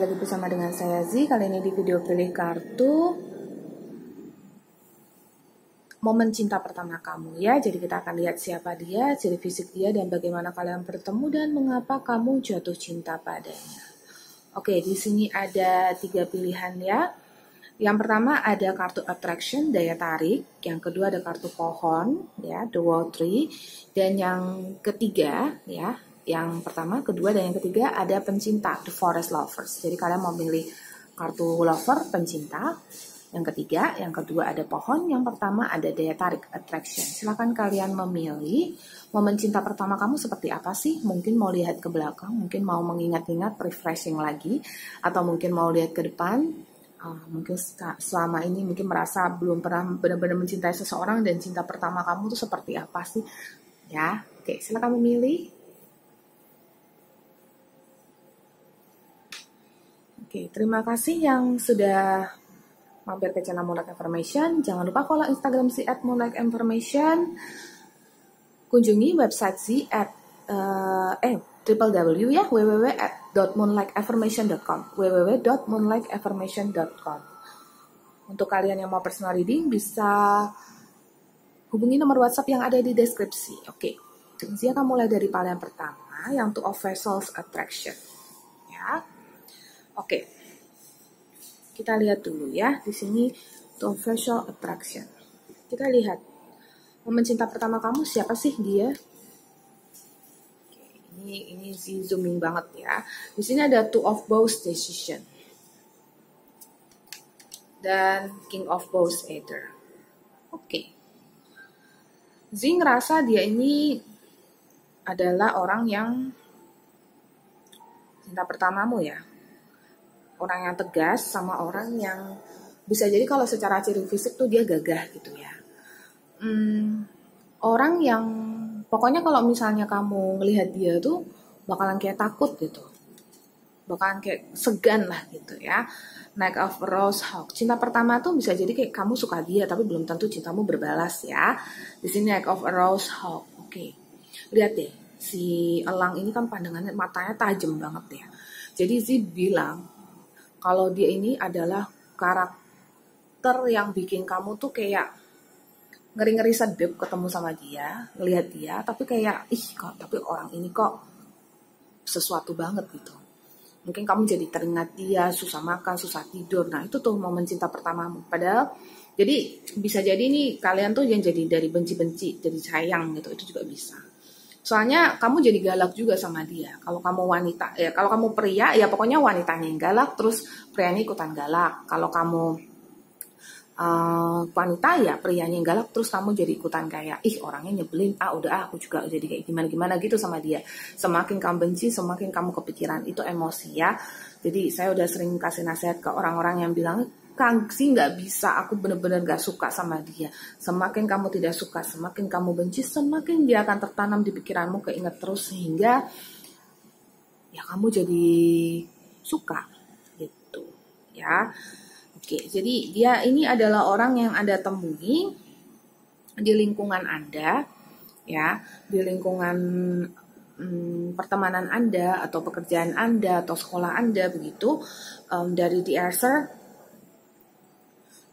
lagi bersama dengan saya Z. Kali ini di video pilih kartu momen cinta pertama kamu ya. Jadi kita akan lihat siapa dia, ciri fisik dia, dan bagaimana kalian bertemu dan mengapa kamu jatuh cinta padanya. Oke, di sini ada 3 pilihan ya. Yang pertama ada kartu attraction, daya tarik. Yang kedua ada kartu pohon ya, the world tree. Dan yang ketiga ya, yang pertama, kedua, dan yang ketiga ada pencinta, the forest lovers. Jadi kalian mau pilih kartu lover, pencinta. Yang ketiga, yang kedua ada pohon. Yang pertama ada daya tarik, attraction. Silakan kalian memilih momen cinta pertama kamu seperti apa sih? Mungkin mau lihat ke belakang, mungkin mau mengingat-ingat, refreshing lagi, atau mungkin mau lihat ke depan. Mungkin selama ini mungkin merasa belum pernah benar-benar mencintai seseorang, dan cinta pertama kamu tuh seperti apa sih? Ya, oke, silakan memilih. Oke, terima kasih yang sudah mampir ke channel Moonlight Affirmation. Jangan lupa follow Instagram Z @moonlightinformation. Kunjungi website Z www ya, www.moonlightaffirmation.com www.moonlightaffirmation.com. Untuk kalian yang mau personal reading bisa hubungi nomor WhatsApp yang ada di deskripsi. Oke, Zia akan mulai dari pilihan pertama yang Two of Vessels Attraction ya. Oke, kita lihat dulu ya di sini Two of Vessels Attraction. Kita lihat momen cinta pertama kamu siapa sih dia? Ini sih zooming banget ya. Di sini ada Two of Bows Decision dan King of Bows Either. Oke. Zing ngerasa dia ini adalah orang yang cinta pertamamu ya. Orang yang tegas sama orang yang bisa jadi kalau secara ciri fisik tuh dia gagah gitu ya. Orang yang pokoknya kalau misalnya kamu ngelihat dia tuh bakalan kayak takut gitu. Bakalan kayak segan lah gitu ya. Knight of Rose Hawk. Cinta pertama tuh bisa jadi kayak kamu suka dia tapi belum tentu cintamu berbalas ya. Di sini Knight of Rose Hawk. Oke. Lihat deh, si elang ini kan pandangannya matanya tajam banget ya. Jadi Zee bilang kalau dia ini adalah karakter yang bikin kamu tuh kayak ngeri-ngeri sedep ketemu sama dia, ngelihat dia, tapi kayak, tapi orang ini kok sesuatu banget gitu. Mungkin kamu jadi teringat dia, susah makan, susah tidur. Nah itu tuh momen cinta pertamamu. Padahal, jadi bisa jadi nih kalian tuh yang jadi dari benci-benci, jadi sayang gitu, itu juga bisa. Soalnya kamu jadi galak juga sama dia. Kalau kamu wanita, ya kalau kamu pria, ya pokoknya wanitanya yang galak, terus prianya ikutan galak. Kalau kamu wanita ya prianya yang galak, terus kamu jadi ikutan kayak orangnya nyebelin, aku juga jadi kayak gimana gitu sama dia. Semakin kamu benci, semakin kamu kepikiran, itu emosi ya. Jadi saya udah sering kasih nasihat ke orang-orang yang bilang, Kang sih nggak bisa, aku bener-bener nggak suka sama dia. Semakin kamu tidak suka, semakin kamu benci, semakin dia akan tertanam di pikiranmu, keinget terus, sehingga ya kamu jadi suka gitu ya. Oke, jadi dia ini adalah orang yang Anda temui di lingkungan Anda, ya, di lingkungan pertemanan Anda, atau pekerjaan Anda, atau sekolah Anda, begitu. Dari The Answer,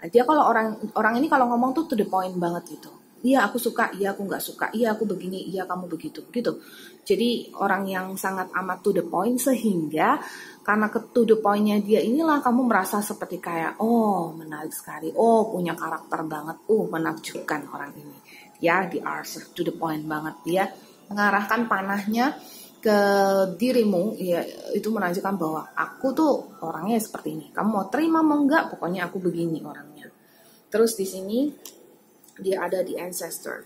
dia kalau orang ini kalau ngomong tuh to the point banget gitu. Iya aku suka, iya aku nggak suka, iya aku begini, iya kamu begitu, gitu. Jadi orang yang sangat amat to the point, sehingga karena ke to the point-nya dia inilah kamu merasa seperti kayak, menarik sekali, punya karakter banget, menakjubkan orang ini. Ya, The Answer, to the point banget, dia mengarahkan panahnya ke dirimu, ya itu menunjukkan bahwa aku tuh orangnya seperti ini. Kamu mau terima mau enggak, pokoknya aku begini orangnya. Terus di sini dia ada di Ancestor.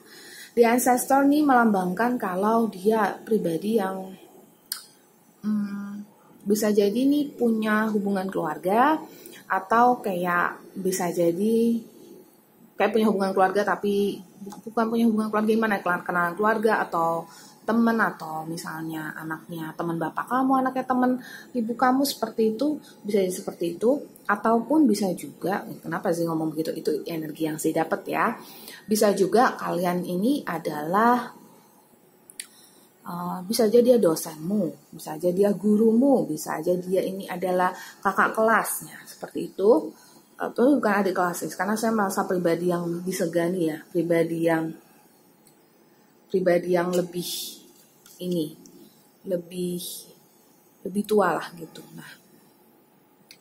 Di Ancestor nih melambangkan kalau dia pribadi yang bisa jadi nih punya hubungan keluarga, atau kayak bisa jadi kayak punya hubungan keluarga tapi bukan punya hubungan keluarga gimana, kenalan keluarga atau teman, atau misalnya anaknya teman bapak kamu, anaknya teman ibu kamu, seperti itu, bisa jadi seperti itu. Ataupun bisa juga, kenapa sih ngomong begitu, itu energi yang saya dapat ya, bisa juga kalian ini adalah Bisa aja dia dosenmu, bisa aja dia gurumu, bisa aja dia ini adalah kakak kelasnya, seperti itu. Atau bukan adik kelas, karena saya merasa pribadi yang disegani ya, pribadi yang lebih ini, lebih lebih tua lah gitu. Nah,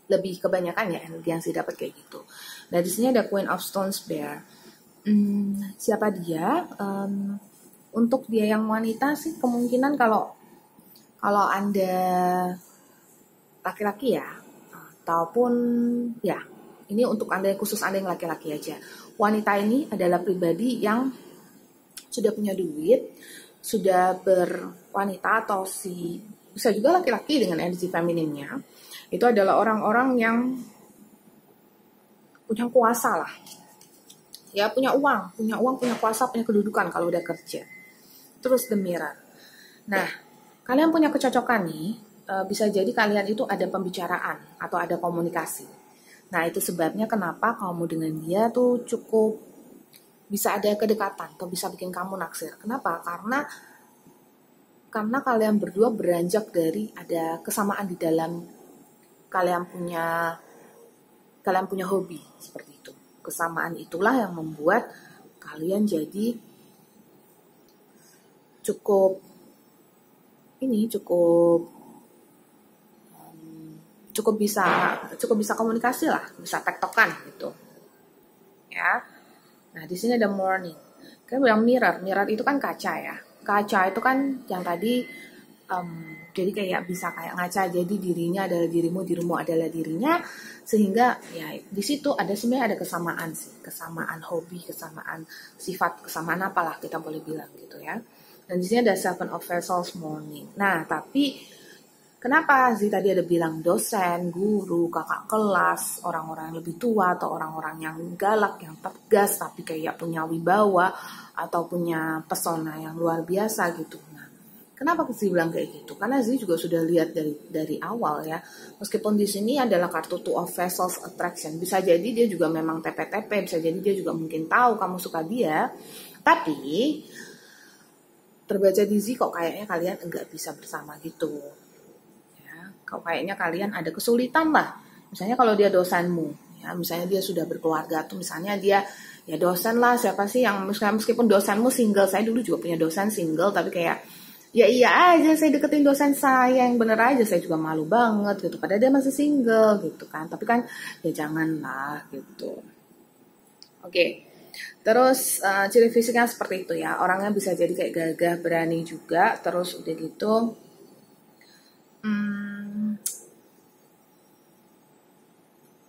lebih kebanyakan ya energi yang saya dapat kayak gitu. Nah, di sini ada Queen of Stones Bear. Siapa dia? Untuk dia yang wanita sih kemungkinan kalau Anda laki-laki ya, ataupun ya, ini untuk Anda yang khusus Anda yang laki-laki aja. Wanita ini adalah pribadi yang sudah punya duit, sudah berwanita atau bisa juga laki-laki dengan energi femininnya. Itu adalah orang-orang yang punya kuasa lah. Ya, punya uang, punya kuasa, punya kedudukan kalau udah kerja. Terus The Mirror. Nah, kalian punya kecocokan nih, bisa jadi kalian itu ada pembicaraan atau ada komunikasi. Nah, itu sebabnya kenapa kamu dengan dia tuh cukup bisa ada kedekatan atau bisa bikin kamu naksir. Kenapa? Karena kalian berdua beranjak dari ada kesamaan di dalam kalian punya hobi seperti itu. Kesamaan itulah yang membuat kalian jadi cukup bisa komunikasi lah, bisa tektokan gitu. Ya. Nah, di sini ada morning. Kan bilang mirror itu kan kaca ya. Kaca itu kan yang tadi jadi kayak bisa kayak ngaca, jadi dirinya adalah dirimu adalah dirinya, sehingga ya di situ sebenarnya ada kesamaan sih, kesamaan hobi, kesamaan sifat, kesamaan apalah kita boleh bilang gitu ya. Dan di sini ada Seven of Vessels morning. Nah, tapi kenapa sih tadi ada bilang dosen, guru, kakak kelas, orang-orang yang lebih tua atau orang-orang yang galak, yang tegas tapi kayak punya wibawa atau punya pesona yang luar biasa gitu. Nah, kenapa sih bilang kayak gitu? Karena Zee juga sudah lihat dari awal ya. Meskipun di sini adalah kartu Two of Vessels attraction, bisa jadi dia juga memang TP-TP, bisa jadi dia juga mungkin tahu kamu suka dia, tapi terbaca di Zee kok kayaknya kalian enggak bisa bersama gitu. Ya, kok kayaknya kalian ada kesulitan lah. Misalnya kalau dia dosenmu, ya misalnya dia sudah berkeluarga tuh, misalnya dia ya dosen lah, siapa sih yang meskipun dosenmu single, saya dulu juga punya dosen single, tapi kayak ya iya aja saya deketin dosen saya, yang bener aja saya juga malu banget gitu, padahal dia masih single gitu kan, tapi kan ya janganlah gitu. Oke. Terus ciri fisiknya seperti itu ya, orangnya bisa jadi kayak gagah, berani juga, terus udah gitu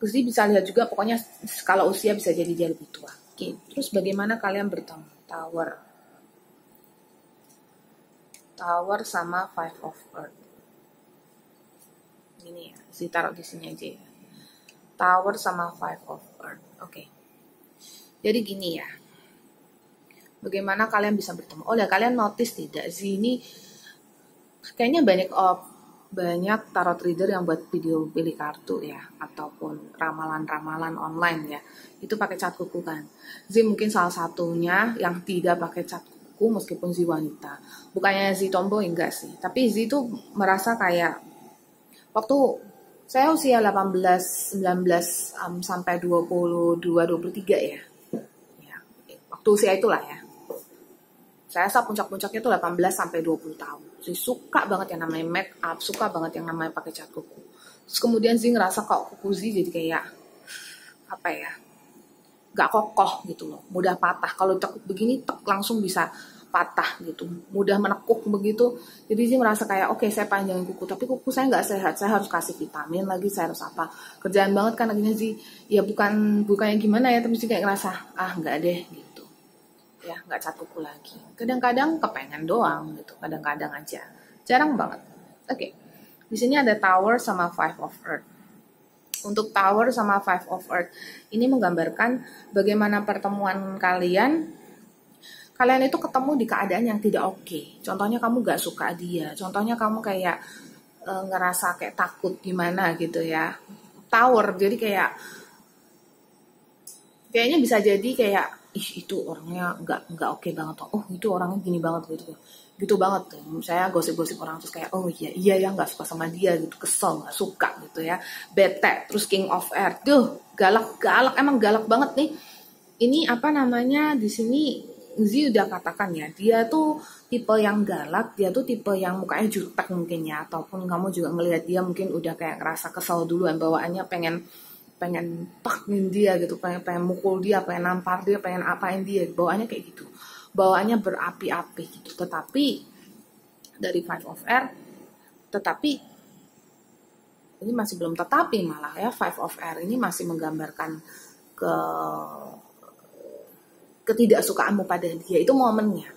Gusti bisa lihat juga pokoknya skala usia bisa jadi dia lebih tua. Oke, terus bagaimana kalian bertemu? Tower sama Five of Earth. Ini ya, taruh di sini aja ya. Tower sama Five of Earth. Oke. Jadi gini ya. Bagaimana kalian bisa bertemu? Oh ya, kalian notice tidak sih ini kayaknya banyak tarot reader yang buat video pilih kartu ya, ataupun ramalan-ramalan online ya, itu pakai cat kuku kan. Zee mungkin salah satunya yang tidak pakai cat kuku meskipun Zee wanita. Bukannya Zee tomboy, enggak sih, tapi Zee tuh merasa kayak waktu saya usia 18, 19 sampai 22, 23 ya. Waktu usia itulah ya. Saya rasa puncak-puncaknya tuh 18 sampai 20 tahun. Zee suka banget yang namanya make up, suka banget yang namanya pakai cat kuku. Terus kemudian Zee ngerasa kok kuku Zee jadi kayak apa ya, gak kokoh gitu loh, mudah patah. Kalau tekuk begini langsung bisa patah gitu, mudah menekuk begitu. Jadi Zee merasa kayak oke, saya panjangin kuku, tapi kuku saya nggak sehat, saya harus kasih vitamin lagi, saya harus apa, kerjaan banget kan akhirnya Zee ya bukannya gimana ya, tapi Zee kayak ngerasa nggak deh gitu ya, nggak cat kuku lagi. Kadang-kadang kepengen doang gitu, kadang-kadang aja, jarang banget. Oke. Di sini ada Tower sama Five of Earth. Untuk Tower sama Five of Earth ini menggambarkan bagaimana pertemuan kalian itu ketemu di keadaan yang tidak oke. Contohnya kamu gak suka dia, contohnya kamu kayak ngerasa kayak takut gimana gitu ya. Tower, jadi kayaknya bisa jadi kayak ih itu orangnya nggak oke banget, oh itu orangnya gini banget gitu banget tuh. Saya gosip-gosip orang terus kayak oh iya ya nggak suka sama dia gitu, kesel nggak suka gitu ya, bete. Terus King of Air, galak emang galak banget nih. Ini apa namanya di sini Zi udah katakan ya, dia tuh tipe yang galak, dia tuh tipe yang mukanya jutek mungkin ya, ataupun kamu juga ngelihat dia mungkin udah kayak ngerasa kesel duluan, bawaannya pengen takin dia gitu, pengen mukul dia, pengen nampar dia, pengen apain dia, bawaannya kayak gitu, bawaannya berapi-api gitu. Tetapi dari Five of Air, tetapi ini masih belum tetapi malah ya, Five of Air ini masih menggambarkan ketidaksukaanmu pada dia, itu momennya.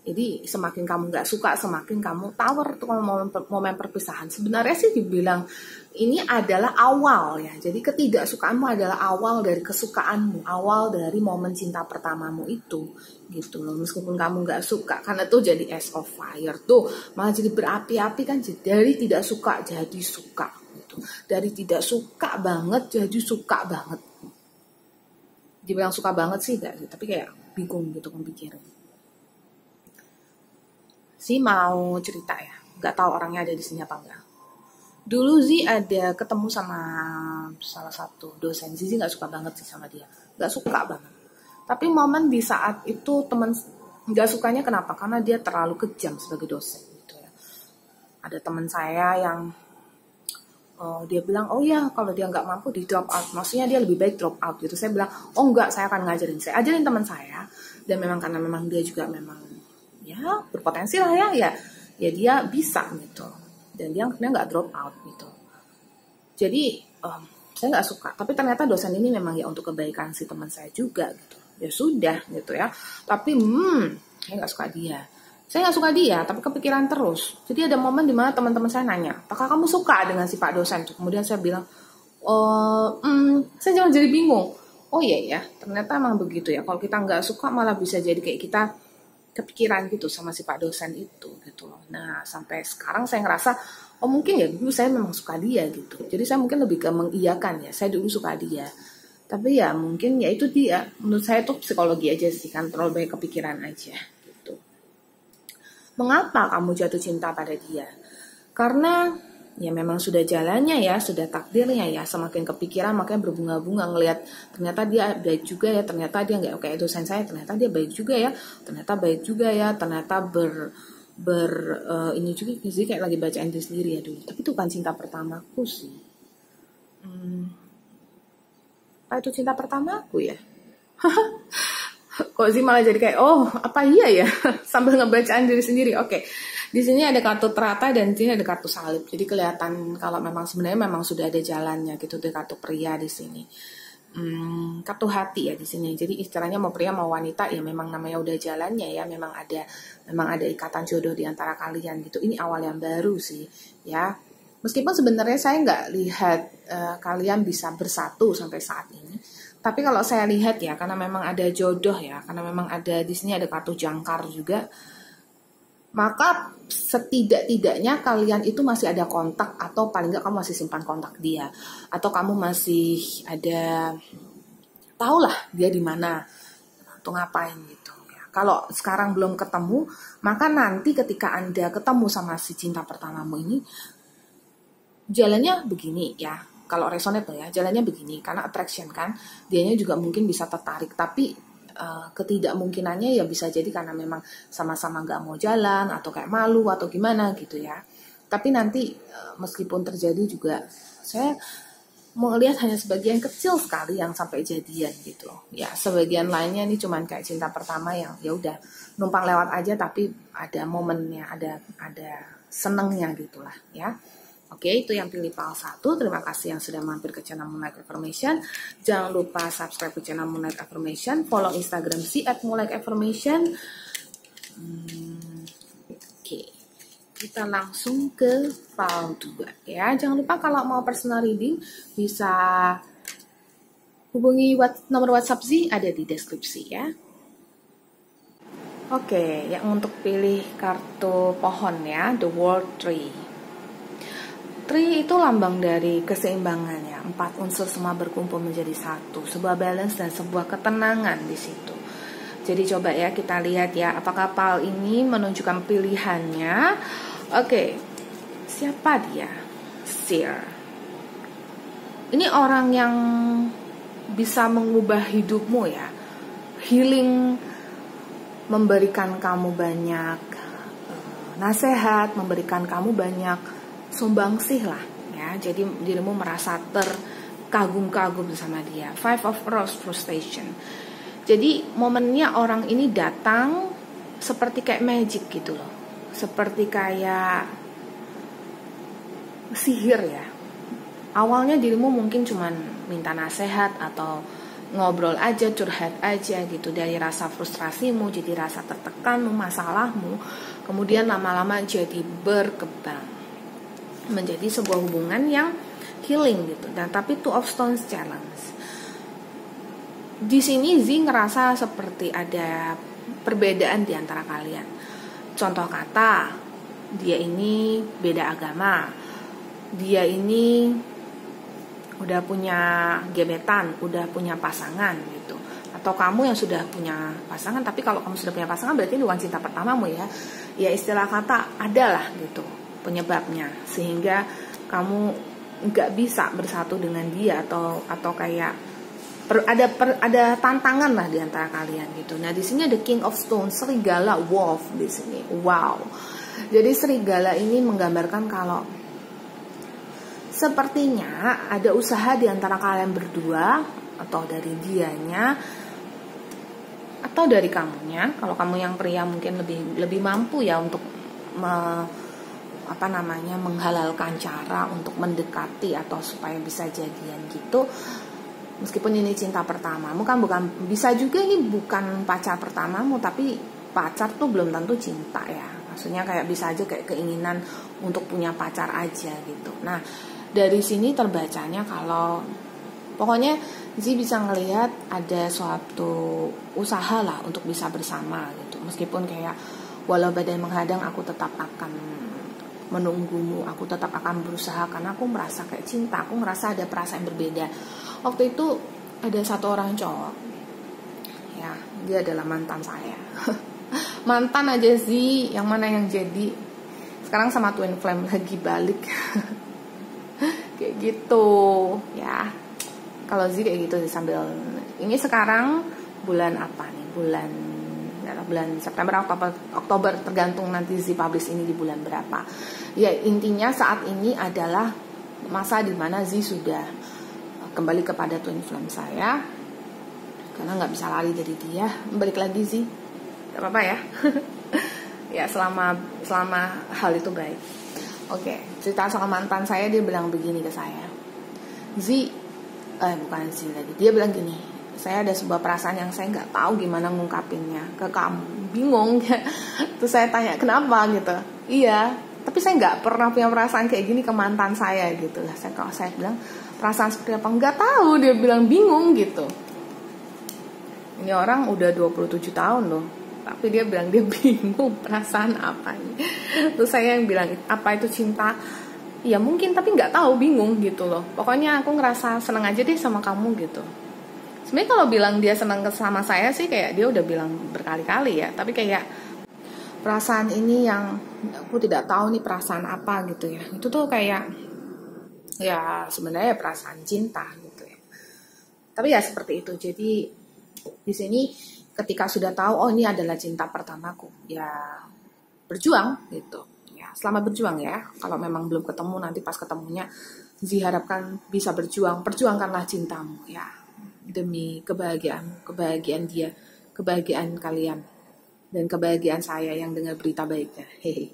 Jadi semakin kamu nggak suka, semakin kamu tower tuh momen perpisahan. Sebenarnya sih dibilang ini adalah awal ya. Jadi ketidaksukaanmu adalah awal dari kesukaanmu, awal dari momen cinta pertamamu itu, gitu loh. Meskipun kamu nggak suka, karena tuh jadi Ace of Fire tuh malah jadi berapi-api kan. Dari tidak suka jadi suka, gitu. Dari tidak suka banget jadi suka banget. Dibilang suka banget sih enggak, tapi kayak bingung gitu mempikirin. Si mau cerita ya, nggak tahu orangnya ada di sini apa enggak. Dulu Zi ada ketemu sama salah satu dosen, Zi nggak suka banget sih sama dia, nggak suka banget. Tapi momen di saat itu teman nggak sukanya kenapa? Karena dia terlalu kejam sebagai dosen gitu ya. Ada teman saya yang dia bilang, oh ya kalau dia nggak mampu di drop out, maksudnya dia lebih baik drop out gitu. Saya bilang, oh enggak, saya akan ngajarin, saya ajarin teman saya. Dan memang karena memang dia juga memang ya berpotensi lah ya dia bisa gitu. Dan dia nggak drop out gitu. Jadi saya nggak suka. Tapi ternyata dosen ini memang ya untuk kebaikan si teman saya juga gitu. Ya sudah gitu ya. Tapi saya nggak suka dia. Saya nggak suka dia, tapi kepikiran terus. Jadi ada momen dimana teman-teman saya nanya, apakah kamu suka dengan si Pak dosen? Kemudian saya bilang, saya jangan jadi bingung. Oh iya ya, ternyata emang begitu ya. Kalau kita nggak suka malah bisa jadi kayak kita kepikiran gitu sama si Pak dosen itu gitu loh. Nah sampai sekarang saya ngerasa, oh mungkin ya dulu saya memang suka dia gitu. Jadi saya mungkin lebih ke mengiyakan ya, saya dulu suka dia. Tapi ya mungkin ya itu dia. Menurut saya tuh psikologi aja sih kan, terlalu banyak kepikiran aja. Mengapa kamu jatuh cinta pada dia? Karena ya memang sudah jalannya ya, sudah takdirnya ya. Semakin kepikiran makanya berbunga-bunga ngelihat ternyata dia baik juga ya, ternyata dia nggak kayak dosen saya, ternyata dia baik juga ya, ternyata baik juga ya, ternyata ini juga sih kayak lagi bacain diri sendiri ya dulu. Tapi itu kan cinta pertamaku sih. Apa itu cinta pertamaku ya? Kok sih malah jadi kayak apa iya ya sambil ngebacaan diri sendiri. Oke. Di sini ada kartu terata dan di sini ada kartu salib. Jadi kelihatan kalau memang sebenarnya memang sudah ada jalannya gitu. Di kartu pria di sini. Kartu hati ya di sini. Jadi istilahnya mau pria mau wanita ya memang namanya udah jalannya ya. Memang ada ikatan jodoh di antara kalian gitu. Ini awal yang baru sih ya. Meskipun sebenarnya saya nggak lihat kalian bisa bersatu sampai saat ini. Tapi kalau saya lihat ya, karena memang ada jodoh ya, karena memang ada di sini ada kartu jangkar juga, maka setidak-tidaknya kalian itu masih ada kontak, atau paling nggak kamu masih simpan kontak dia, atau kamu masih ada tahulah dia di mana atau ngapain gitu. Ya, kalau sekarang belum ketemu, maka nanti ketika Anda ketemu sama si cinta pertamamu ini, jalannya begini ya. Kalau resonate tuh ya, jalannya begini, karena attraction kan, dianya juga mungkin bisa tertarik, tapi ketidakmungkinannya ya bisa jadi karena memang sama-sama nggak mau jalan, atau kayak malu, atau gimana gitu ya. Tapi nanti meskipun terjadi juga, saya mau lihat hanya sebagian kecil sekali yang sampai jadian gitu. Ya, sebagian lainnya ini cuman kayak cinta pertama yang ya udah numpang lewat aja, tapi ada momennya, ada senengnya gitulah ya. Oke, itu yang pilih PAL 1. Terima kasih yang sudah mampir ke channel Moonlight Affirmation. Jangan lupa subscribe ke channel Moonlight Affirmation. Follow Instagram @Moonlight Affirmation. Oke, kita langsung ke PAL 2 ya. Jangan lupa kalau mau personal reading bisa hubungi nomor WhatsApp Z ada di deskripsi ya. Oke, yang untuk pilih kartu pohon ya, The World Tree. Tree itu lambang dari keseimbangan ya, 4 unsur semua berkumpul menjadi satu, sebuah balance dan sebuah ketenangan di situ. Jadi coba ya kita lihat ya, apakah Pal ini menunjukkan pilihannya. Oke, siapa dia? Seer. Ini orang yang bisa mengubah hidupmu ya, healing, memberikan kamu banyak nasihat, memberikan kamu banyak sumbangsih lah ya. Jadi dirimu merasa terkagum-kagum sama dia. Five of Rose, frustration. Jadi momennya orang ini datang seperti kayak magic gitu loh, seperti kayak sihir ya. Awalnya dirimu mungkin cuman minta nasihat atau ngobrol aja, curhat aja gitu, dari rasa frustrasimu jadi rasa tertekanmu, masalahmu, kemudian lama-lama jadi berkembang menjadi sebuah hubungan yang healing gitu. Dan tapi Two of Stones challenge. Di sini Z ngerasa seperti ada perbedaan di antara kalian. Contoh kata, dia ini beda agama, dia ini udah punya gebetan, udah punya pasangan gitu. Atau kamu yang sudah punya pasangan, tapi kalau kamu sudah punya pasangan berarti ini bukan cinta pertamamu ya. Ya istilah kata adalah gitu penyebabnya, sehingga kamu nggak bisa bersatu dengan dia atau kayak ada tantangan lah di antara kalian gitu. Nah di sini ada King of Stones, serigala, wolf di sini. Wow. Jadi serigala ini menggambarkan kalau sepertinya ada usaha di antara kalian berdua, atau dari dianya atau dari kamunya. Kalau kamu yang pria mungkin lebih mampu ya untuk menghalalkan cara untuk mendekati atau supaya bisa jadian gitu. Meskipun ini cinta pertamamu kan, bukan, bisa juga ini bukan pacar pertamamu, tapi pacar tuh belum tentu cinta ya. Maksudnya kayak bisa aja kayak keinginan untuk punya pacar aja gitu. Nah dari sini terbacanya kalau pokoknya Zee bisa ngelihat ada suatu usaha lah untuk bisa bersama gitu. Meskipun kayak walau badai menghadang, aku tetap akan menunggumu, aku tetap akan berusaha karena aku merasa kayak cinta, aku merasa ada perasaan berbeda. Waktu itu ada satu orang cowok, ya dia adalah mantan saya. Mantan aja sih, yang mana yang jadi. Sekarang sama twin flame lagi balik. Kayak gitu ya. Kalau Z kayak gitu sambil ini sekarang bulan apa nih? Bulan September, Oktober, tergantung nanti Z publish ini di bulan berapa. Ya intinya saat ini adalah masa dimana Z sudah kembali kepada twin flame saya, karena nggak bisa lari dari dia. Balik lagi Z, gak apa-apa ya. Ya selama hal itu baik. Oke, cerita soal mantan saya, dia bilang begini ke saya. Bukan Z lagi. Dia bilang gini, saya ada sebuah perasaan yang saya nggak tahu gimana ngungkapinnya ke kamu, bingung. Terus saya tanya kenapa gitu. Iya, tapi saya nggak pernah punya perasaan kayak gini ke mantan saya gitu. Kalau saya bilang perasaan seperti apa, nggak tahu. Dia bilang bingung gitu. Ini orang udah 27 tahun loh, tapi dia bilang dia bingung perasaan apa ini. Terus saya yang bilang, apa itu cinta? Ya mungkin, tapi nggak tahu, bingung gitu loh. Pokoknya aku ngerasa seneng aja deh sama kamu gitu. Sebenarnya kalau bilang dia seneng sama saya sih kayak dia udah bilang berkali-kali ya. Tapi kayak perasaan ini yang aku tidak tahu nih perasaan apa gitu ya. Itu tuh kayak ya sebenarnya perasaan cinta gitu ya. Tapi ya seperti itu. Jadi di sini ketika sudah tahu oh ini adalah cinta pertamaku, ya berjuang gitu. Ya, selamat berjuang ya. Kalau memang belum ketemu, nanti pas ketemunya diharapkan bisa berjuang. Perjuangkanlah cintamu ya. Demi kebahagiaan dia, kebahagiaan kalian, dan kebahagiaan saya yang dengar berita baiknya. Hehe.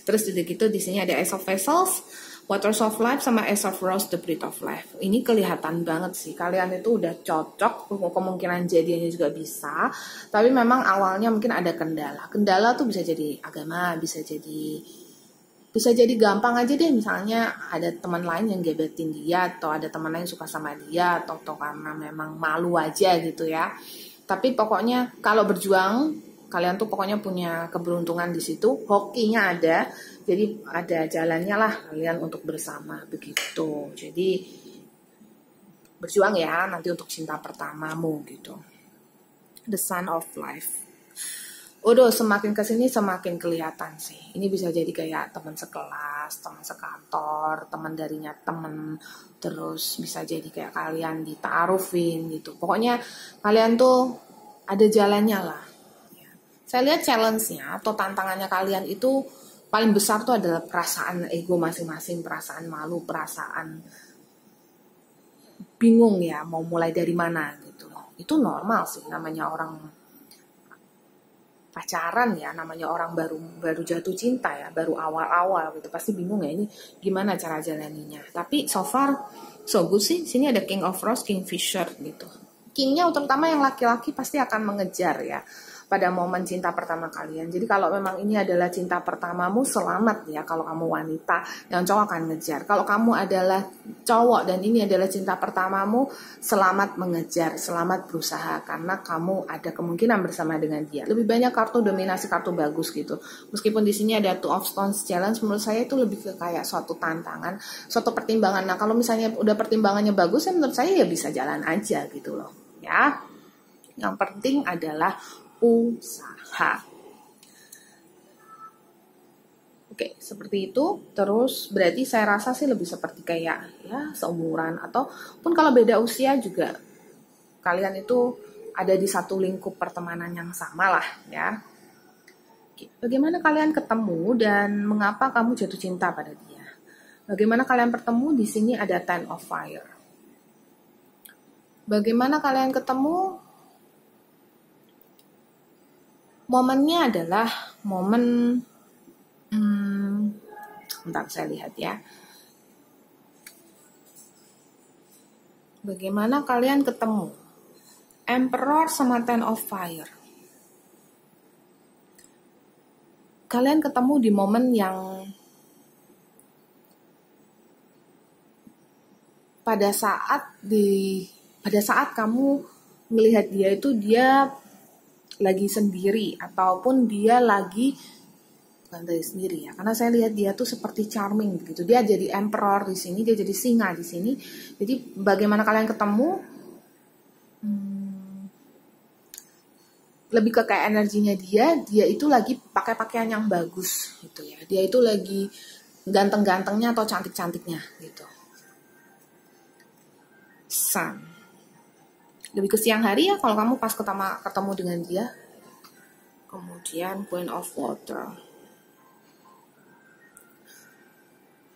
Terus udah gitu di sini ada Ace of Vessels, Waters of Life, sama Ace of Rose, The Breath of Life. Ini kelihatan banget sih kalian itu udah cocok, kemungkinan jadinya juga bisa. Tapi memang awalnya mungkin ada kendala. Kendala tuh bisa jadi agama, bisa jadi gampang aja deh, misalnya ada teman lain yang gebetin dia, atau ada teman lain suka sama dia, atau karena memang malu aja gitu ya. Tapi pokoknya kalau berjuang, kalian tuh pokoknya punya keberuntungan di situ, hokinya ada, jadi ada jalannya lah kalian untuk bersama begitu. Jadi berjuang ya nanti untuk cinta pertamamu gitu. the sun of life. Udah semakin kesini semakin kelihatan sih. Ini bisa jadi kayak teman sekelas, teman sekantor, teman darinya teman, terus bisa jadi kayak kalian ditaarufin gitu. Pokoknya kalian tuh ada jalannya lah. Saya lihat challenge-nya atau tantangannya kalian itu paling besar tuh adalah perasaan ego masing-masing, perasaan malu, perasaan bingung ya mau mulai dari mana gitu loh. Itu normal sih, namanya orang pacaran ya, namanya orang baru jatuh cinta ya, baru awal-awal gitu, pasti bingung ya ini gimana cara jalaninya. Tapi so far so good sih. Sini ada King of Rose, Kingfisher gitu. Kingnya terutama yang laki-laki pasti akan mengejar ya pada momen cinta pertama kalian. Jadi kalau memang ini adalah cinta pertamamu, selamat ya kalau kamu wanita, yang cowok akan ngejar. Kalau kamu adalah cowok dan ini adalah cinta pertamamu, selamat mengejar, selamat berusaha, karena kamu ada kemungkinan bersama dengan dia. Lebih banyak kartu dominasi, kartu bagus gitu. Meskipun di sini ada Two of Stones challenge, menurut saya itu lebih ke kayak suatu tantangan, suatu pertimbangan. Nah kalau misalnya udah pertimbangannya bagus, ya menurut saya ya bisa jalan aja gitu loh ya. Yang penting adalah usaha. Oke, seperti itu. Terus berarti saya rasa sih lebih seperti kayak ya seumuran, ataupun kalau beda usia juga kalian itu ada di satu lingkup pertemanan yang sama lah ya. Oke, bagaimana kalian ketemu dan mengapa kamu jatuh cinta pada dia? Bagaimana kalian bertemu? Di sini ada Ten of Fire. Bagaimana kalian ketemu? Momennya adalah momen, bentar saya lihat ya. Bagaimana kalian ketemu? Emperor sama Ten of Fire. Kalian ketemu di momen yang pada saat kamu melihat dia itu dia lagi sendiri, ataupun dia lagi bukan dari sendiri ya, karena saya lihat dia tuh seperti charming gitu. Dia jadi emperor di sini, dia jadi singa di sini. Jadi bagaimana kalian ketemu? Lebih ke kayak energinya dia itu lagi pakai pakaian yang bagus gitu ya. Dia itu lagi ganteng-gantengnya atau cantik-cantiknya gitu. Sun. Lebih ke siang hari ya kalau kamu pas ketemu dengan dia. Kemudian Queen of Water.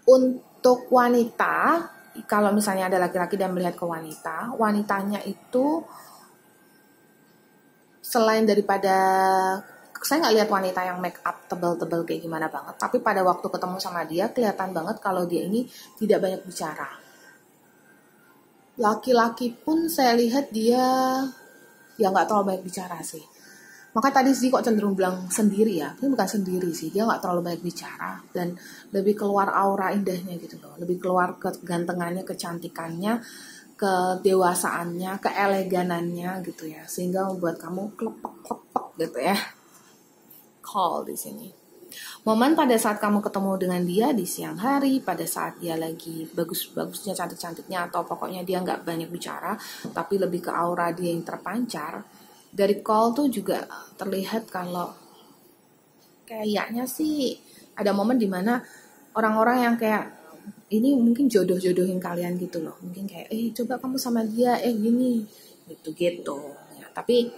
Untuk wanita, kalau misalnya ada laki-laki dan melihat ke wanita, wanitanya itu selain daripada, saya nggak lihat wanita yang make up tebal-tebal kayak gimana banget, tapi pada waktu ketemu sama dia kelihatan banget kalau dia ini tidak banyak bicara. Laki-laki pun saya lihat dia ya nggak terlalu banyak bicara sih. Makanya tadi sih kok cenderung bilang sendiri ya. Ini bukan sendiri sih, dia nggak terlalu banyak bicara dan lebih keluar aura indahnya gitu loh. Lebih keluar kegantengannya, kecantikannya, kedewasaannya, keeleganannya gitu ya. Sehingga membuat kamu klepek-klepek gitu ya. Call di sini. Momen pada saat kamu ketemu dengan dia di siang hari, pada saat dia lagi bagus-bagusnya, cantik-cantiknya, atau pokoknya dia nggak banyak bicara, tapi lebih ke aura dia yang terpancar. Dari call tuh juga terlihat kalau kayaknya sih ada momen dimana orang-orang yang kayak ini mungkin jodoh-jodohin kalian gitu loh. Mungkin kayak, coba kamu sama dia, gini, gitu-gitu. Ya, tapi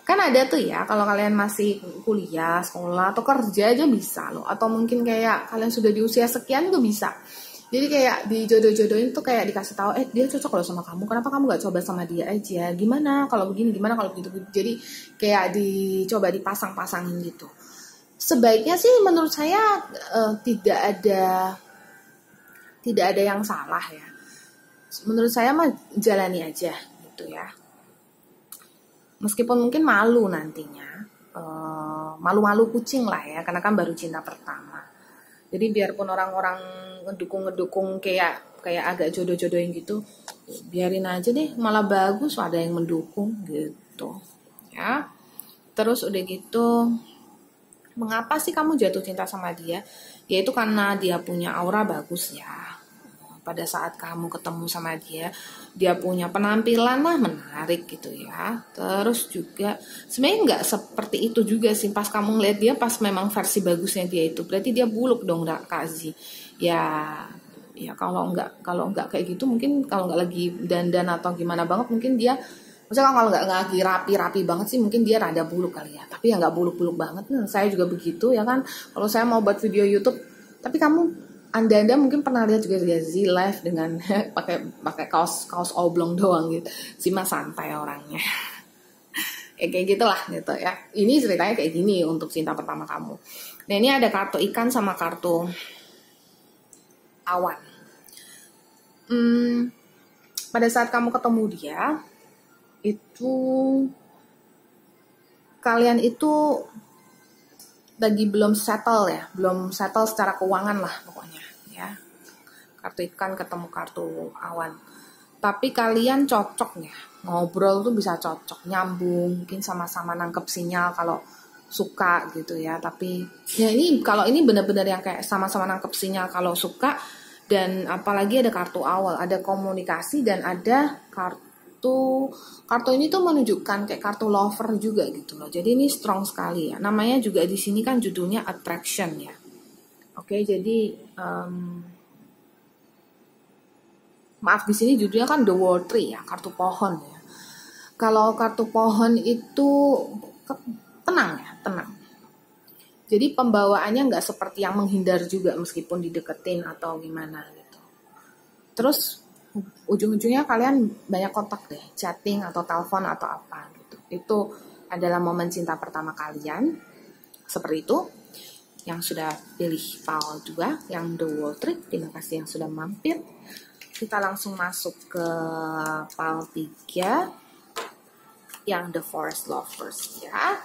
kan ada tuh ya, kalau kalian masih kuliah, sekolah, atau kerja aja bisa loh. Atau mungkin kayak kalian sudah di usia sekian juga bisa. Jadi kayak dijodoh-jodohin tuh kayak dikasih tahu, dia cocok loh sama kamu, kenapa kamu gak coba sama dia aja? Gimana kalau begini, gimana kalau begitu? Jadi kayak dicoba dipasang-pasangin gitu. Sebaiknya sih menurut saya tidak ada yang salah ya. Menurut saya mah jalani aja gitu ya. Meskipun mungkin malu nantinya, malu-malu kucing lah ya, karena kan baru cinta pertama. Jadi biarpun orang-orang ngedukung kayak agak jodoh-jodohin gitu, biarin aja deh, malah bagus ada yang mendukung gitu. Ya. Terus udah gitu, mengapa sih kamu jatuh cinta sama dia? Yaitu karena dia punya aura bagus ya. pada saat kamu ketemu sama dia. Dia punya penampilan lah menarik gitu ya. Terus juga sebenarnya nggak seperti itu juga sih, pas kamu ngeliat dia pas memang versi bagusnya dia itu, berarti dia buluk dong Kak Zi. Ya kalau nggak kayak gitu, mungkin kalau nggak lagi dandan atau gimana banget, mungkin dia, maksudnya kalau nggak lagi rapi banget sih, mungkin dia rada buluk kali ya. Tapi ya nggak buluk banget. Saya juga begitu ya kan. Kalau saya mau buat video YouTube, tapi anda mungkin pernah lihat juga dia Z live dengan pakai kaos oblong doang gitu. Zima santai orangnya. Kayak gitulah gitu ya. Ini ceritanya kayak gini untuk cinta pertama kamu. Nah ini ada kartu ikan sama kartu awan. Pada saat kamu ketemu dia, itu kalian itu lagi belum settle secara keuangan lah pokoknya ya. Kartu ikan ketemu kartu awan. Tapi kalian cocok ya, ngobrol tuh bisa cocok, nyambung, mungkin sama-sama nangkep sinyal kalau suka gitu ya. Tapi ya kalau ini benar-benar yang kayak sama-sama nangkep sinyal kalau suka. Dan apalagi ada kartu awal, ada komunikasi, dan ada kartu ini tuh menunjukkan kayak kartu lover juga gitu loh. Jadi ini strong sekali ya. Namanya juga di sini kan judulnya attraction ya. Oke, jadi maaf, di sini judulnya kan The World Tree ya, kartu pohon ya. Kalau kartu pohon itu tenang. Jadi pembawaannya nggak seperti yang menghindar juga meskipun dideketin atau gimana gitu. Terus ujung-ujungnya kalian banyak kontak deh, chatting atau telepon atau apa gitu. Itu adalah momen cinta pertama kalian. Seperti itu. Yang sudah pilih PAL 2, yang The World Tree, terima kasih yang sudah mampir. Kita langsung masuk ke PAL 3, yang The Forest Lovers ya.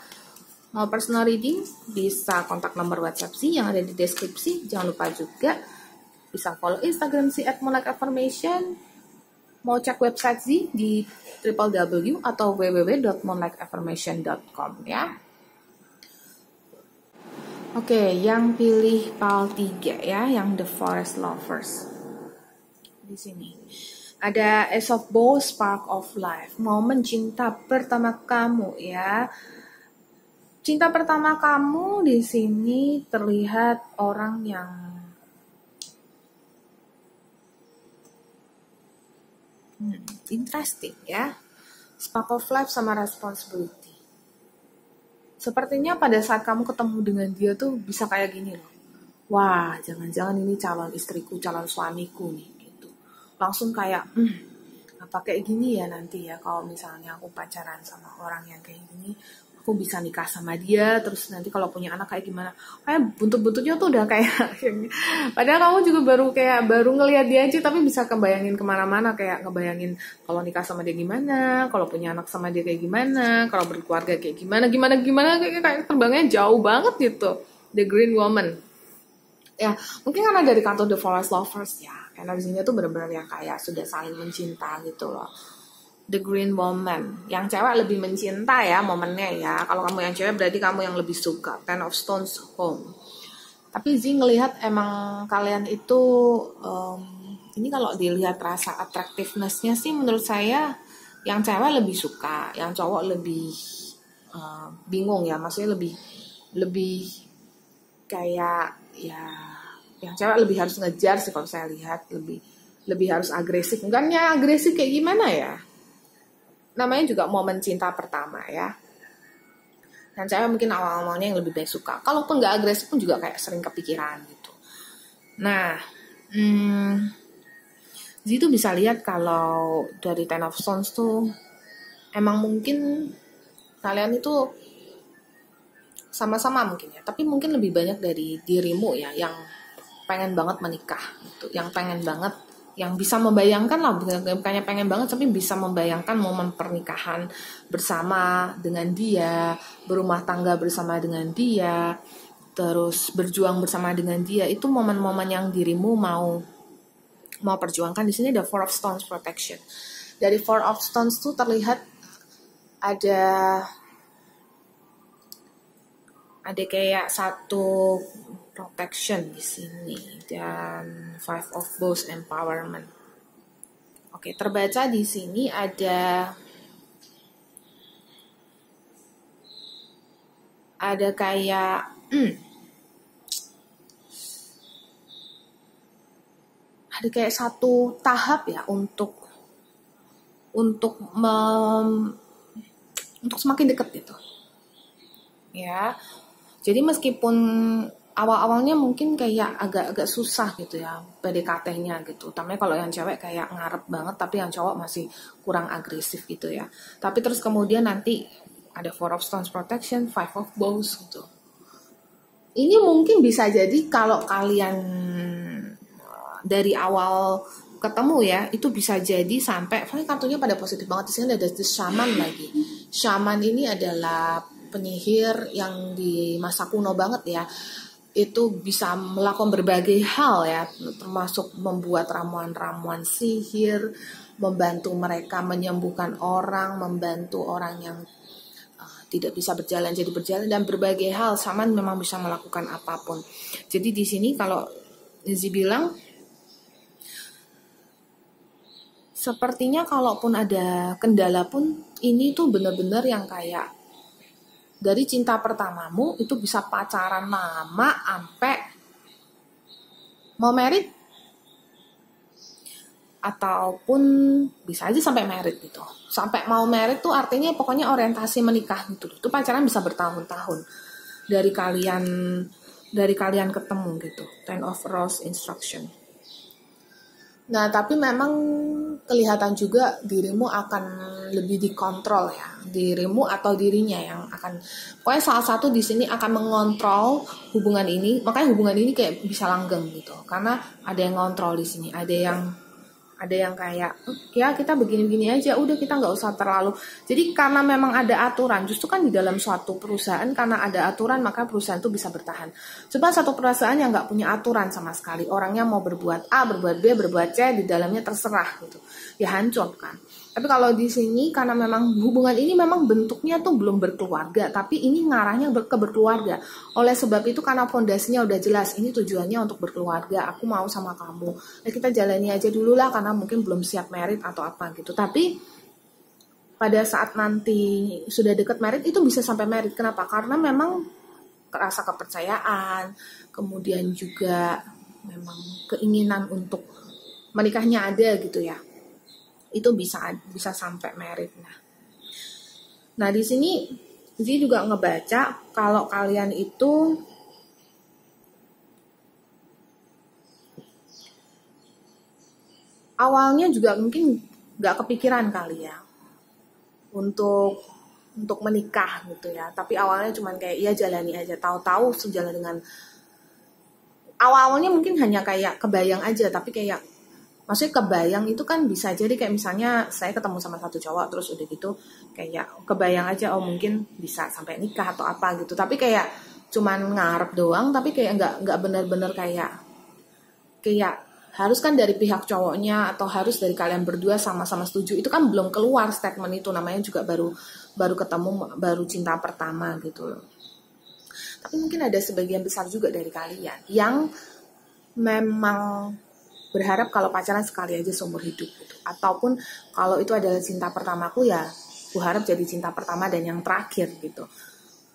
Mau personal reading, bisa kontak nomor WhatsApp sih yang ada di deskripsi. Jangan lupa juga bisa follow Instagram sih @moonlightaffirmation. Mau cek website sih di www atau www.moonlightaffirmation.com ya. Oke, yang pilih PAL 3 ya, yang The Forest Lovers. Di sini ada Ace of Bowls, Spark of Life, momen cinta pertama kamu ya. Cinta pertama kamu di sini terlihat orang yang interesting ya. Spark of Life sama responsibility. Sepertinya pada saat kamu ketemu dengan dia tuh bisa kayak gini loh. Wah, jangan-jangan ini calon istriku, calon suamiku nih gitu. Langsung kayak apa kayak gini ya nanti ya, kalau misalnya aku pacaran sama orang yang kayak gini, aku bisa nikah sama dia, terus nanti kalau punya anak kayak gimana. Kayak buntut-buntutnya tuh udah kayak padahal kamu juga baru ngelihat dia aja, tapi bisa kebayangin kemana-mana, kayak ngebayangin kalau nikah sama dia gimana, kalau punya anak sama dia kayak gimana, kalau berkeluarga kayak gimana, kayak terbangnya jauh banget gitu. The Green Woman ya, mungkin karena dari kartu The Forest Lovers ya, energinya tuh benar-benar yang kayak sudah saling mencinta gitu loh. The Green Woman, yang cewek lebih mencinta ya momennya ya. Kalau kamu yang cewek berarti kamu yang lebih suka. Ten of Stones Home. Tapi Zee ngelihat emang kalian itu ini kalau dilihat rasa attractiveness-nya sih menurut saya yang cewek lebih suka, yang cowok lebih bingung ya. Maksudnya lebih kayak ya, yang cewek lebih harus ngejar sih kalau saya lihat, lebih harus agresif. Bukannya agresif kayak gimana ya? Namanya juga momen cinta pertama ya. Dan saya mungkin awal-awalnya yang lebih baik suka. Kalaupun nggak agresif pun juga kayak sering kepikiran gitu. Nah, itu bisa lihat kalau dari Ten of Stones tuh emang mungkin kalian itu sama-sama mungkin ya. Tapi mungkin lebih banyak dari dirimu ya yang pengen banget menikah gitu. Yang pengen banget, yang bisa membayangkan lah, bukannya pengen banget, tapi bisa membayangkan momen pernikahan bersama dengan dia, berumah tangga bersama dengan dia, terus berjuang bersama dengan dia. Itu momen-momen yang dirimu mau perjuangkan. Di sini ada Four of Stones Protection. Dari Four of Stones tuh terlihat ada kayak satu protection di sini dan Five of Wands empowerment. Oke, terbaca di sini ada kayak ada kayak satu tahap ya untuk semakin dekat gitu. Ya. Jadi meskipun awal-awalnya mungkin kayak agak-agak susah gitu ya PDKT-nya gitu. Tapi kalau yang cewek kayak ngarep banget, tapi yang cowok masih kurang agresif gitu ya. Tapi terus kemudian nanti ada Four of Stones protection, Five of Wands gitu. Ini mungkin bisa jadi kalau kalian dari awal ketemu ya, itu bisa jadi sampai, kartunya pada positif banget. Di sini ada The Shaman lagi. Shaman ini adalah penyihir yang di masa kuno banget ya. Itu bisa melakukan berbagai hal ya, termasuk membuat ramuan-ramuan sihir, membantu mereka menyembuhkan orang, membantu orang yang tidak bisa berjalan jadi berjalan, dan berbagai hal. Shaman memang bisa melakukan apapun. Jadi di sini kalau Lizzie bilang, sepertinya kalaupun ada kendala pun, ini tuh benar-benar yang kayak dari cinta pertamamu itu bisa pacaran lama sampai mau married, ataupun bisa aja sampai married gitu. Sampai mau married tuh artinya pokoknya orientasi menikah gitu. Itu pacaran bisa bertahun-tahun dari kalian ketemu gitu. Ten of Rose instruction. Nah, tapi memang kelihatan juga dirimu akan lebih dikontrol ya. Dirimu atau dirinya yang akan, pokoknya salah satu di sini akan mengontrol hubungan ini. Makanya hubungan ini kayak bisa langgeng gitu. Karena ada yang ngontrol di sini, ada yang kayak ya kita begini-begini aja, udah kita nggak usah terlalu. Jadi karena memang ada aturan, justru kan di dalam suatu perusahaan karena ada aturan maka perusahaan itu bisa bertahan. Coba satu perusahaan yang nggak punya aturan sama sekali, orangnya mau berbuat A, berbuat B, berbuat C, di dalamnya terserah gitu, ya hancur kan. Tapi kalau di sini karena memang hubungan ini memang bentuknya tuh belum berkeluarga, tapi ini ngarahnya ke berkeluarga. Oleh sebab itu karena fondasinya udah jelas, ini tujuannya untuk berkeluarga, aku mau sama kamu. Nah, kita jalani aja dulu lah karena mungkin belum siap married atau apa gitu. Tapi pada saat nanti sudah deket married itu bisa sampai married. Kenapa? Karena memang rasa kepercayaan, kemudian juga memang keinginan untuk menikahnya ada gitu ya. Itu bisa sampai married. Nah di sini dia juga ngebaca kalau kalian itu awalnya juga mungkin nggak kepikiran kali ya untuk menikah gitu ya. Tapi awalnya cuman kayak ya jalani aja, tahu-tahu sejalan dengan awalnya mungkin hanya kayak kebayang aja, tapi kayak maksudnya kebayang itu kan bisa jadi kayak misalnya saya ketemu sama satu cowok terus udah gitu kayak kebayang aja oh mungkin bisa sampai nikah atau apa gitu, tapi kayak cuman ngarep doang, tapi kayak nggak benar-benar kayak harus kan dari pihak cowoknya atau harus dari kalian berdua sama-sama setuju. Itu kan belum keluar statement itu, namanya juga baru ketemu, baru cinta pertama gitu loh. Tapi mungkin ada sebagian besar juga dari kalian yang memang berharap kalau pacaran sekali aja seumur hidup gitu. Ataupun kalau itu adalah cinta pertamaku ya, aku harap jadi cinta pertama dan yang terakhir gitu.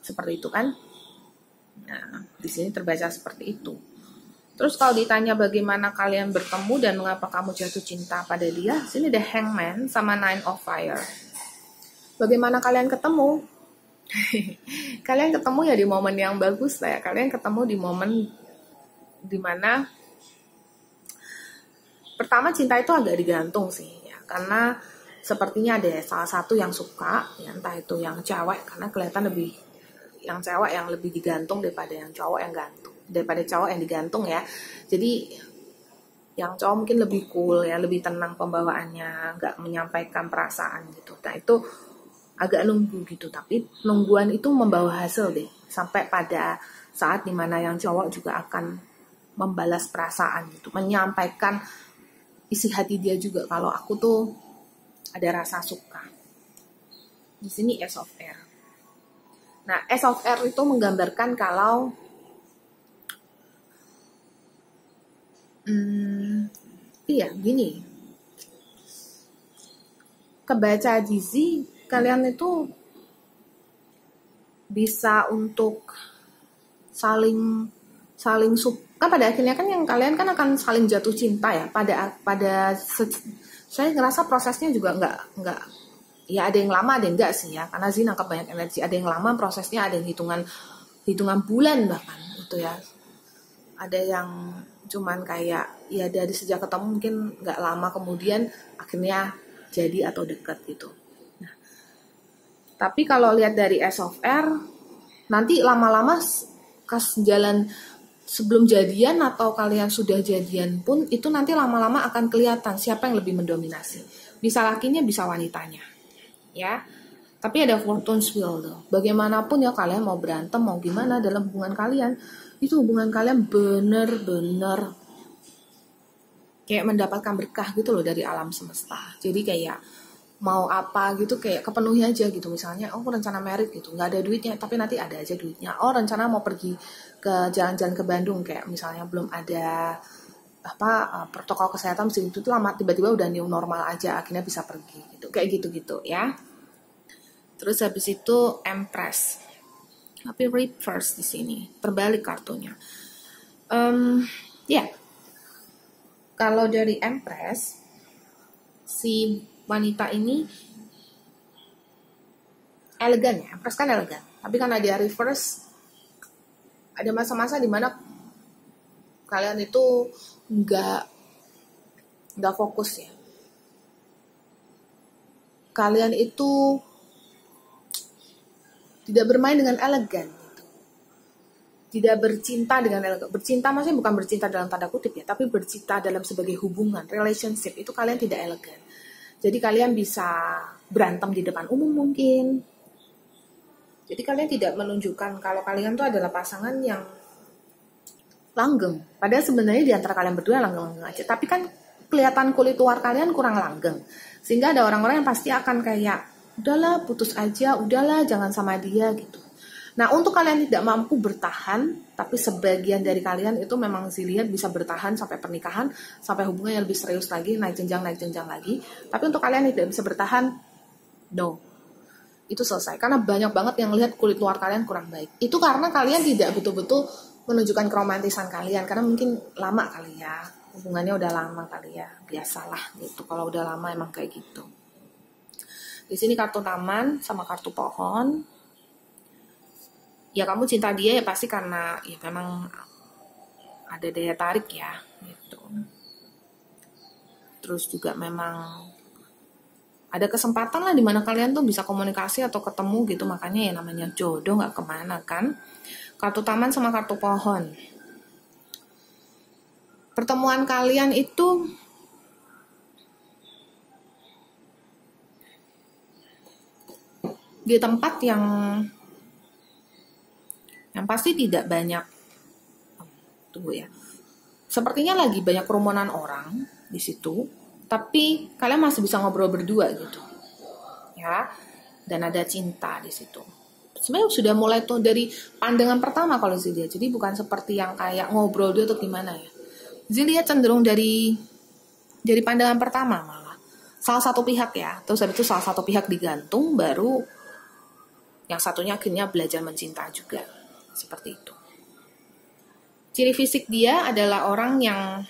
Seperti itu kan? Nah, di sini terbaca seperti itu. Terus kalau ditanya bagaimana kalian bertemu dan mengapa kamu jatuh cinta pada dia, sini ada Hangman sama Nine of Fire. Bagaimana kalian ketemu? Kalian ketemu ya di momen yang bagus lah ya. Kalian ketemu di momen dimana pertama cinta itu agak digantung sih ya, karena sepertinya ada salah satu yang suka ya, entah itu yang cewek, karena kelihatan lebih yang cewek yang lebih digantung daripada yang cowok yang gantung, daripada cowok yang digantung ya. Jadi yang cowok mungkin lebih cool ya, lebih tenang pembawaannya, nggak menyampaikan perasaan gitu. Nah itu agak nunggu gitu, tapi nungguan itu membawa hasil deh, sampai pada saat dimana yang cowok juga akan membalas perasaan gitu, menyampaikan isi hati dia juga kalau aku tuh ada rasa suka. Di sini Ace of Air. Nah, Ace of Air itu menggambarkan kalau Hmm, iya, gini. Kebaca gizi, kalian itu bisa untuk saling saling kan pada akhirnya kan yang kalian kan akan saling jatuh cinta ya saya ngerasa prosesnya juga nggak ya, ada yang lama ada yang enggak sih ya, karena Zin nangkap banyak energi, ada yang lama prosesnya, ada yang hitungan bulan bahkan itu ya, ada yang cuman kayak ya dari sejak ketemu mungkin nggak lama kemudian akhirnya jadi atau dekat gitu. Nah, tapi kalau lihat dari S of R, nanti lama-lama kas jalan sebelum jadian atau kalian sudah jadian pun itu nanti lama-lama akan kelihatan siapa yang lebih mendominasi. Bisa lakinya, bisa wanitanya. Ya. Tapi ada fortune's wheel tuh. Bagaimanapun ya kalian mau berantem, mau gimana dalam hubungan kalian, itu hubungan kalian bener-bener kayak mendapatkan berkah gitu loh dari alam semesta. Jadi kayak mau apa gitu kayak kepenuhi aja gitu. Misalnya rencana merit gitu, nggak ada duitnya tapi nanti ada aja duitnya. Rencana mau pergi ke jalan-jalan ke Bandung kayak misalnya belum ada protokol kesehatan itu lama, tiba-tiba udah new normal aja akhirnya bisa pergi gitu, kayak gitu-gitu ya. Terus habis itu Empress, tapi reverse di sini, terbalik kartunya. Ya, kalau dari Empress, si wanita ini elegan ya, Empress kan elegan. Tapi karena dia reverse, ada masa-masa di mana kalian itu nggak fokus ya. Kalian itu tidak bermain dengan elegan gitu. Tidak bercinta dengan elegan. Bercinta maksudnya bukan bercinta dalam tanda kutip ya, tapi bercinta dalam sebagai hubungan, relationship, itu kalian tidak elegan. Jadi kalian bisa berantem di depan umum mungkin. Jadi kalian tidak menunjukkan kalau kalian tuh adalah pasangan yang langgeng. Padahal sebenarnya di antara kalian berdua langgeng-langgeng aja. Tapi kan kelihatan kulit luar kalian kurang langgeng. Sehingga ada orang-orang yang pasti akan kayak, udahlah putus aja, udahlah jangan sama dia gitu. Nah untuk kalian tidak mampu bertahan, tapi sebagian dari kalian itu memang lihat bisa bertahan sampai pernikahan, sampai hubungan yang lebih serius lagi, naik jenjang lagi. Tapi untuk kalian tidak bisa bertahan, no, itu selesai. Karena banyak banget yang lihat kulit luar kalian kurang baik. Itu karena kalian tidak betul-betul menunjukkan keromantisan kalian, karena mungkin lama kali ya, hubungannya udah lama kali ya, biasalah gitu. Kalau udah lama emang kayak gitu. Di sini kartu taman sama kartu pohon. Ya kamu cinta dia ya pasti karena ya memang ada daya tarik ya gitu. Terus juga memang ada kesempatan lah di mana kalian tuh bisa komunikasi atau ketemu gitu, makanya ya namanya jodoh nggak kemana kan. Kartu taman sama kartu pohon. Pertemuan kalian itu di tempat yang pasti tidak banyak, tunggu ya, sepertinya lagi banyak kerumunan orang di situ, tapi kalian masih bisa ngobrol berdua gitu, ya, dan ada cinta di situ. Sebenarnya sudah mulai tuh dari pandangan pertama kalau Zilia, jadi bukan seperti yang kayak ngobrol dia atau gimana ya. Zilia cenderung dari pandangan pertama malah. Salah satu pihak ya, terus habis itu salah satu pihak digantung, baru yang satunya akhirnya belajar mencinta juga. Seperti itu. Ciri fisik dia adalah orang yang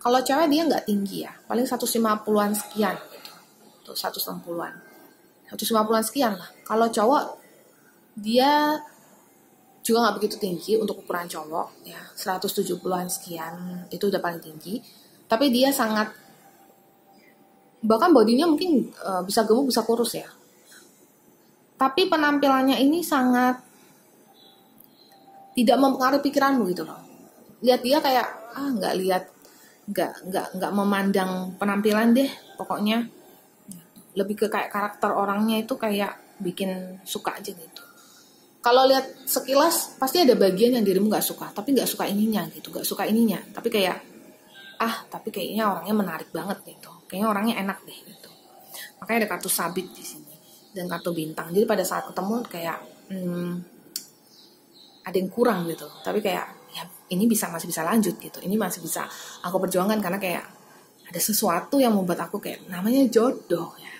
kalau cewek dia nggak tinggi ya, paling 150-an sekian gitu. Tuh 160-an. 150-an sekian lah. Kalau cowok dia juga nggak begitu tinggi untuk ukuran cowok ya, 170-an sekian itu udah paling tinggi. Tapi dia sangat, bahkan bodinya mungkin bisa gemuk bisa kurus ya. Tapi penampilannya ini sangat tidak mempengaruhi pikiranmu gitu loh. Lihat dia kayak nggak memandang penampilan deh, pokoknya lebih ke kayak karakter orangnya itu kayak bikin suka aja gitu. Kalau lihat sekilas pasti ada bagian yang dirimu nggak suka, tapi nggak suka ininya gitu, nggak suka ininya, tapi kayak tapi kayaknya orangnya menarik banget gitu, kayaknya orangnya enak deh gitu. Makanya ada kartu sabit di sini dan kartu bintang. Jadi pada saat ketemu kayak ada yang kurang gitu. Tapi kayak ya ini masih bisa lanjut gitu. Ini masih bisa aku perjuangkan karena kayak ada sesuatu yang membuat aku kayak namanya jodoh ya.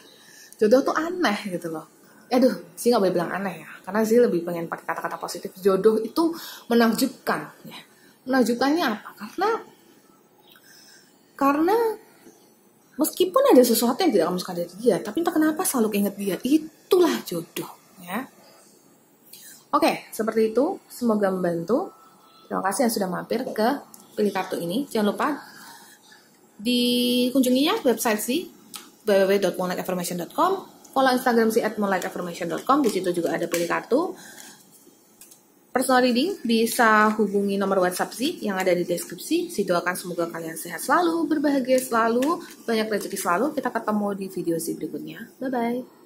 Jodoh tuh aneh gitu loh. Aduh, sih nggak boleh bilang aneh ya. Karena sih lebih pengen pakai kata-kata positif. Jodoh itu menakjubkan ya. Menakjubkannya apa? Karena meskipun ada sesuatu yang tidak kamu suka dari dia, tapi entah kenapa selalu keinget dia. Itulah jodoh ya. Oke, seperti itu. Semoga membantu. Terima kasih yang sudah mampir ke pilih kartu ini. Jangan lupa dikunjunginya website sih www.moonlightaffirmation.com, follow Instagram sih @moonlightaffirmation.com. Di situ juga ada pilih kartu. Personal reading bisa hubungi nomor WhatsApp sih yang ada di deskripsi. Si doakan semoga kalian sehat selalu, berbahagia selalu, banyak rezeki selalu. Kita ketemu di video sih berikutnya. Bye bye.